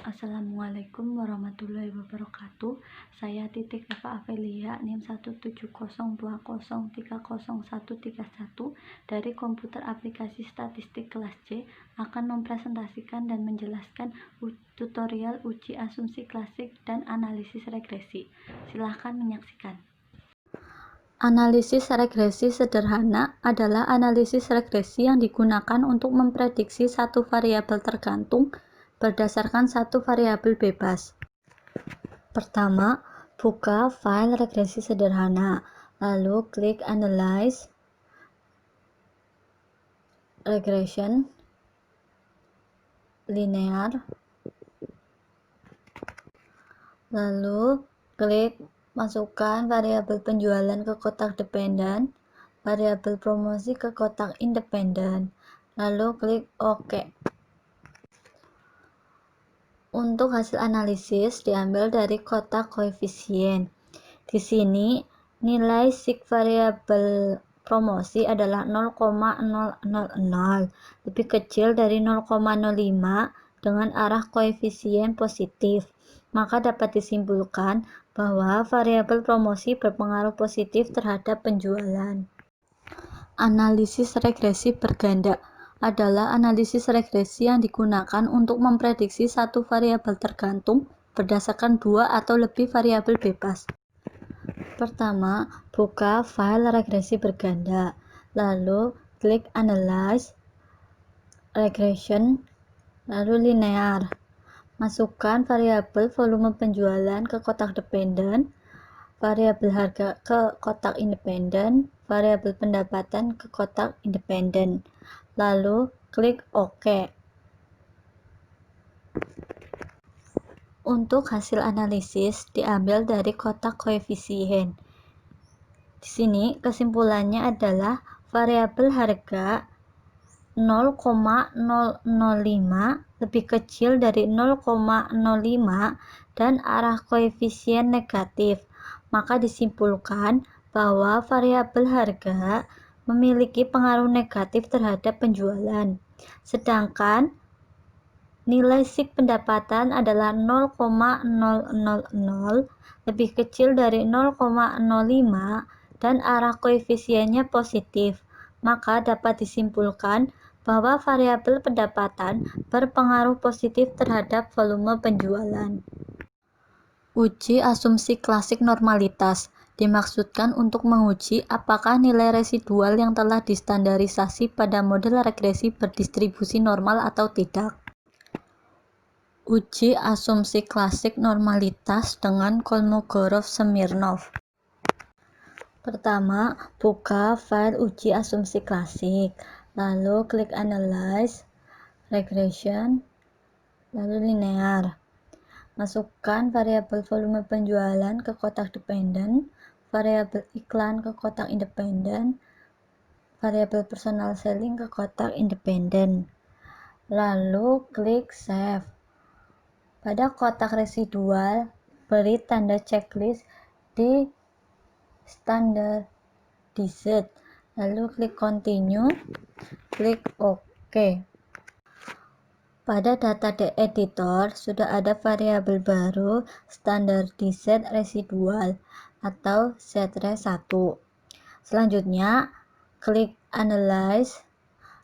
Assalamualaikum warahmatullahi wabarakatuh. Saya Titik Eva Avelia, NIM 17020303131 dari Komputer Aplikasi Statistik kelas C akan mempresentasikan dan menjelaskan tutorial uji asumsi klasik dan analisis regresi. Silahkan menyaksikan. Analisis regresi sederhana adalah analisis regresi yang digunakan untuk memprediksi satu variabel tergantung berdasarkan satu variabel bebas. Pertama, buka file regresi sederhana, lalu klik Analyze Regression Linear, lalu klik masukkan variabel penjualan ke kotak dependen, variabel promosi ke kotak independen, lalu klik OK. Untuk hasil analisis diambil dari kotak koefisien. Di sini nilai sig variabel promosi adalah 0,000, lebih kecil dari 0,05 dengan arah koefisien positif. Maka dapat disimpulkan bahwa variabel promosi berpengaruh positif terhadap penjualan. Analisis regresi berganda adalah analisis regresi yang digunakan untuk memprediksi satu variabel tergantung berdasarkan dua atau lebih variabel bebas. Pertama, buka file regresi berganda, lalu klik Analyze Regression, lalu Linear. Masukkan variabel volume penjualan ke kotak dependen, variabel harga ke kotak independen, variabel pendapatan ke kotak independen, lalu klik OK. Untuk hasil analisis diambil dari kotak koefisien. Di sini kesimpulannya adalah variabel harga 0,005 lebih kecil dari 0,05 dan arah koefisien negatif. Maka disimpulkan bahwa variabel harga memiliki pengaruh negatif terhadap penjualan. Sedangkan nilai sig pendapatan adalah 0,000 lebih kecil dari 0,05 dan arah koefisiennya positif. Maka dapat disimpulkan bahwa variabel pendapatan berpengaruh positif terhadap volume penjualan. Uji asumsi klasik normalitas dimaksudkan untuk menguji apakah nilai residual yang telah distandarisasi pada model regresi berdistribusi normal atau tidak. Uji asumsi klasik normalitas dengan Kolmogorov-Smirnov. Pertama, buka file uji asumsi klasik, lalu klik Analyze Regression, lalu Linear. Masukkan variabel volume penjualan ke kotak dependen, variabel iklan ke kotak independen, variabel personal selling ke kotak independen. Lalu klik Save. Pada kotak residual, beri tanda checklist di Standardized. Lalu klik Continue, klik OK. Pada data editor sudah ada variabel baru Standardized Residual atau ZRES1. Selanjutnya, klik Analyze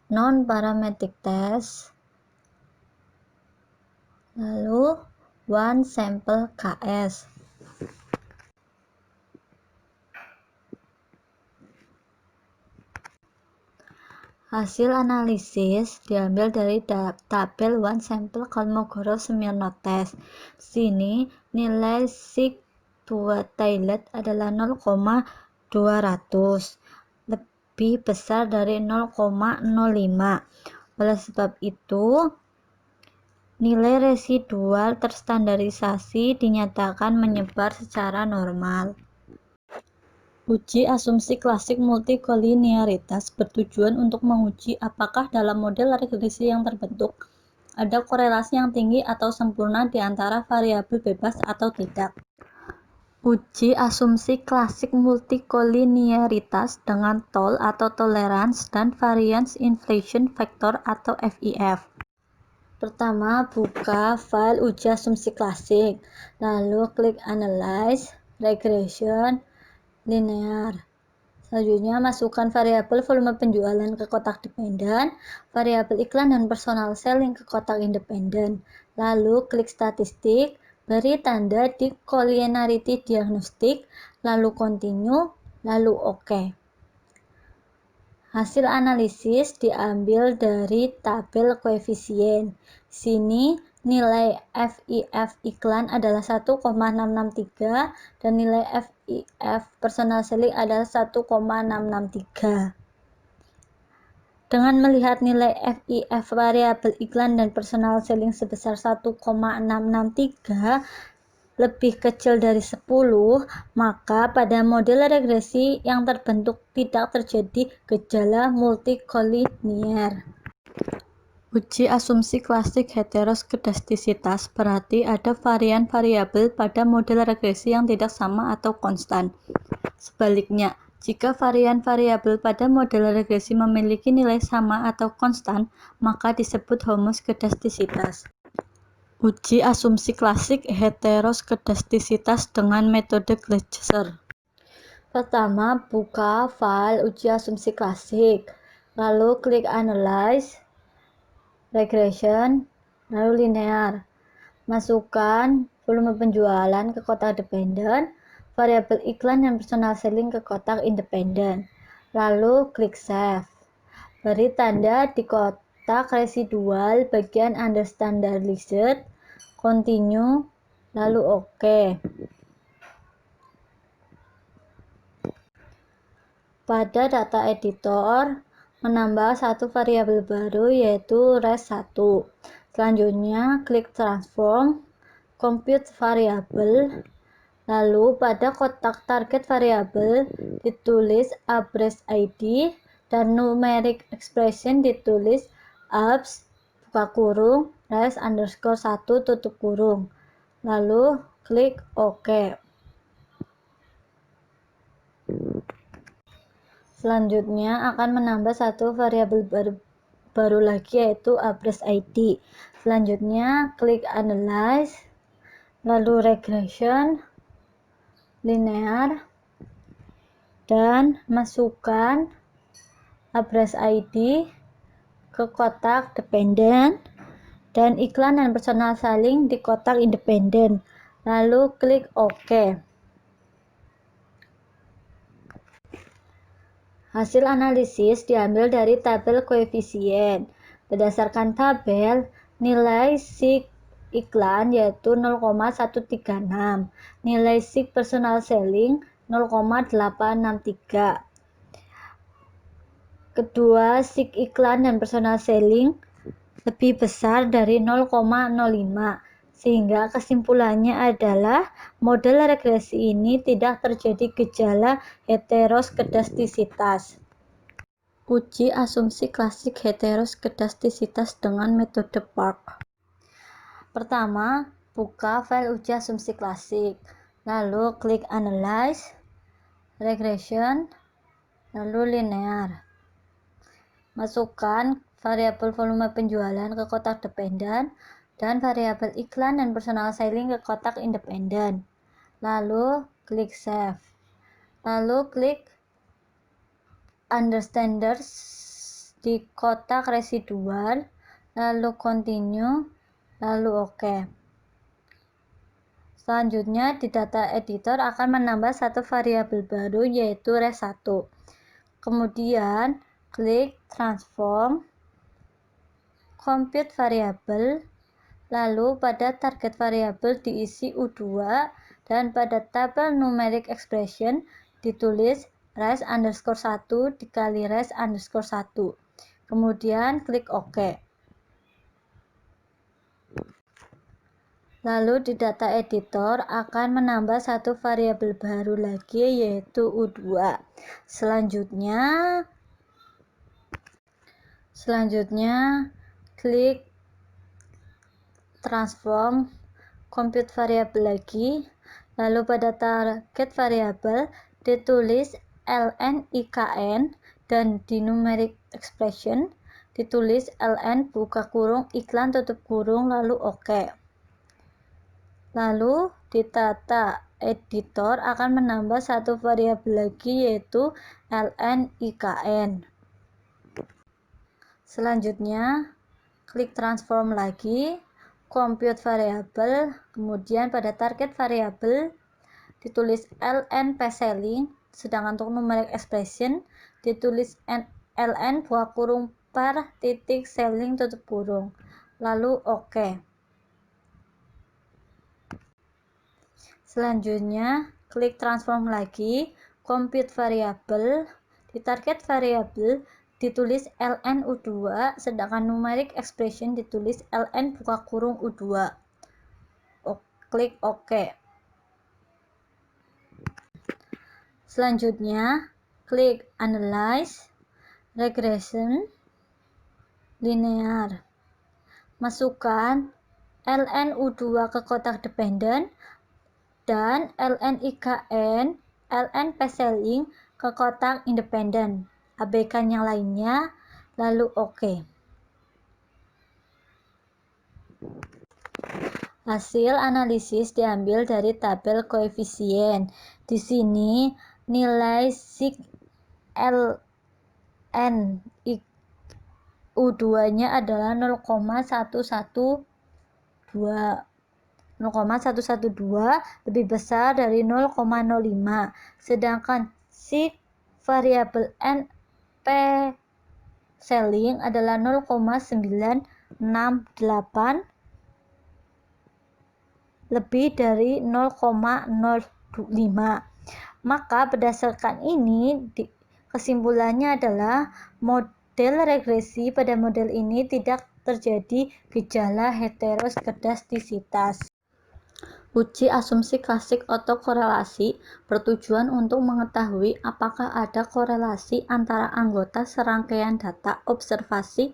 Non-Parametric Test, lalu One Sample KS. Hasil analisis diambil dari tabel One Sample Kolmogorov-Smirnov Test. Sini nilai sig tailed adalah 0,200, lebih besar dari 0,05. Oleh sebab itu, nilai residual terstandarisasi dinyatakan menyebar secara normal. Uji asumsi klasik multikolinearitas bertujuan untuk menguji apakah dalam model regresi yang terbentuk ada korelasi yang tinggi atau sempurna di antara variabel bebas atau tidak. Uji asumsi klasik multikolinearitas dengan TOL atau Tolerance dan Variance Inflation Factor atau FIF. Pertama, buka file uji asumsi klasik, lalu klik Analyze, Regression, Linear. Selanjutnya, masukkan variabel volume penjualan ke kotak dependen, variabel iklan dan personal selling ke kotak independen. Lalu klik statistik, beri tanda di collinearity diagnostic, lalu continue, lalu OK. Hasil analisis diambil dari tabel koefisien. Sini nilai FIF iklan adalah 1,663 dan nilai FIF personal selling adalah 1,663. Dengan melihat nilai FIF variabel iklan dan personal selling sebesar 1,663 lebih kecil dari 10, maka pada model regresi yang terbentuk tidak terjadi gejala multikolinier. Uji asumsi klasik heteroskedastisitas berarti ada varian variabel pada model regresi yang tidak sama atau konstan. Sebaliknya, jika varian variabel pada model regresi memiliki nilai sama atau konstan, maka disebut homoskedastisitas. Uji asumsi klasik heteroskedastisitas dengan metode Gleiser. Pertama, buka file uji asumsi klasik, lalu klik Analyze, Regression, lalu Linear. Masukkan volume penjualan ke kotak dependen, variabel iklan dan personal selling ke kotak independen. Lalu klik Save. Beri tanda di kotak residual bagian under standardized, continue, lalu OK. Pada data editor, menambah satu variabel baru yaitu res1. Selanjutnya, klik transform, compute variable, lalu pada kotak target variabel ditulis address ID dan numeric expression ditulis abs buka kurung res underscore 1 tutup kurung, lalu klik OK. Selanjutnya akan menambah satu variabel baru lagi yaitu address ID. Selanjutnya klik Analyze, lalu Regression, Linear, dan masukkan address ID ke kotak dependen dan iklan dan personal selling di kotak independen, lalu klik OK. Hasil analisis diambil dari tabel koefisien. Berdasarkan tabel, nilai SIG iklan yaitu 0,136, nilai SIG personal selling 0,863. Kedua SIG iklan dan personal selling lebih besar dari 0,05, sehingga kesimpulannya adalah model regresi ini tidak terjadi gejala heteroskedastisitas. Uji asumsi klasik heteroskedastisitas dengan metode Park. Pertama, buka file uji asumsi klasik, lalu klik Analyze, Regression, lalu Linear. Masukkan variabel volume penjualan ke kotak dependen dan variabel iklan dan personal selling ke kotak independen. Lalu klik Save. Lalu klik Under Standards di kotak residual, lalu Continue, lalu OK. Selanjutnya di data editor akan menambah satu variabel baru yaitu res1. Kemudian klik Transform, Compute Variable, lalu pada target variabel diisi U2 dan pada tabel numeric expression ditulis res underscore 1 dikali res underscore 1. Kemudian klik OK. Lalu di data editor akan menambah satu variabel baru lagi yaitu U2. Selanjutnya klik Transform, Compute Variable lagi, lalu pada target variabel ditulis ln ikn dan di numeric expression ditulis ln buka kurung iklan tutup kurung lalu oke. Lalu di data editor akan menambah satu variabel lagi yaitu ln ikn. Selanjutnya klik transform lagi, compute variabel, kemudian pada target variabel ditulis ln pselling, sedangkan untuk numeric expression ditulis ln buka kurung per titik selling tutup kurung lalu oke. Selanjutnya klik transform lagi, compute variabel, di target variabel ditulis ln u2, sedangkan numeric expression ditulis ln buka kurung u2. Klik oke. Selanjutnya klik analyze, regression, linear. Masukkan ln u2 ke kotak dependent dan ln ikn, ln pselling ke kotak independent. Abaikan yang lainnya, lalu oke. Hasil analisis diambil dari tabel koefisien. Di sini nilai sig ln u2-nya adalah 0,112 lebih besar dari 0,05, sedangkan sig variabel n p selling adalah 0,968 lebih dari 0,05. Maka berdasarkan ini kesimpulannya adalah model regresi pada model ini tidak terjadi gejala heteroskedastisitas. Uji asumsi klasik autokorelasi bertujuan untuk mengetahui apakah ada korelasi antara anggota serangkaian data observasi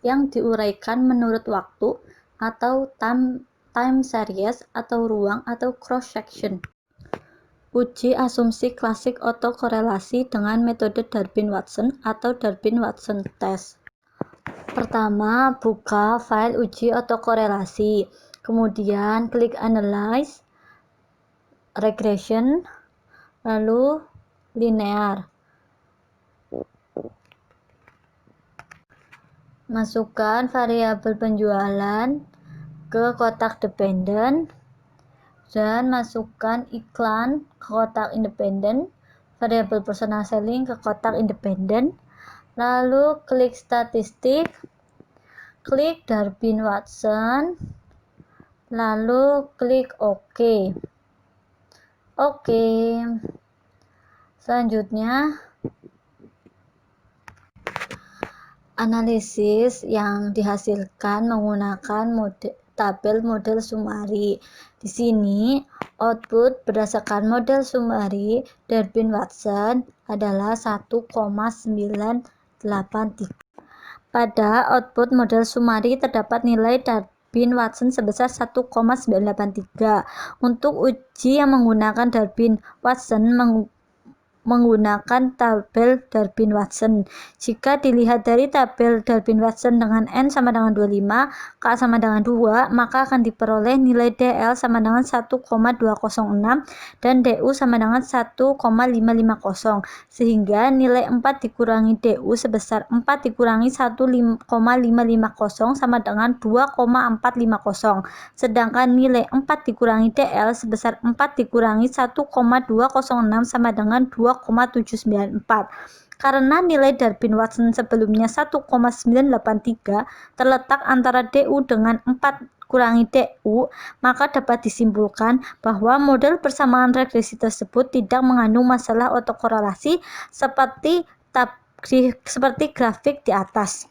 yang diuraikan menurut waktu atau time series atau ruang atau cross section. Uji asumsi klasik autokorelasi dengan metode Darwin-Watson atau Darwin-Watson test. Pertama, buka file uji autokorelasi. Kemudian klik analyze, regression, lalu linear. Masukkan variabel penjualan ke kotak dependent dan masukkan iklan ke kotak independent, variabel personal selling ke kotak independent, lalu klik statistik, klik Darwin-Watson, lalu klik OK. Selanjutnya analisis yang dihasilkan menggunakan tabel model summary. Di sini output berdasarkan model summary Darwin-Watson adalah 1,983. Pada output model summary terdapat nilai Darwin-Watson sebesar 1,983. Untuk uji yang menggunakan Darwin-Watson menggunakan tabel Darwin-Watson. Jika dilihat dari tabel Darwin-Watson dengan N sama dengan 25, K sama dengan 2, maka akan diperoleh nilai DL sama dengan 1,206 dan DU sama dengan 1,550, sehingga nilai 4 dikurangi DU sebesar 4 dikurangi 1,550 sama dengan 2,450, sedangkan nilai 4 dikurangi DL sebesar 4 dikurangi 1,206 sama dengan 2,794. Karena nilai Darwin-Watson sebelumnya 1,983 terletak antara DU dengan 4 kurangi DU, maka dapat disimpulkan bahwa model persamaan regresi tersebut tidak mengandung masalah autokorelasi seperti grafik di atas.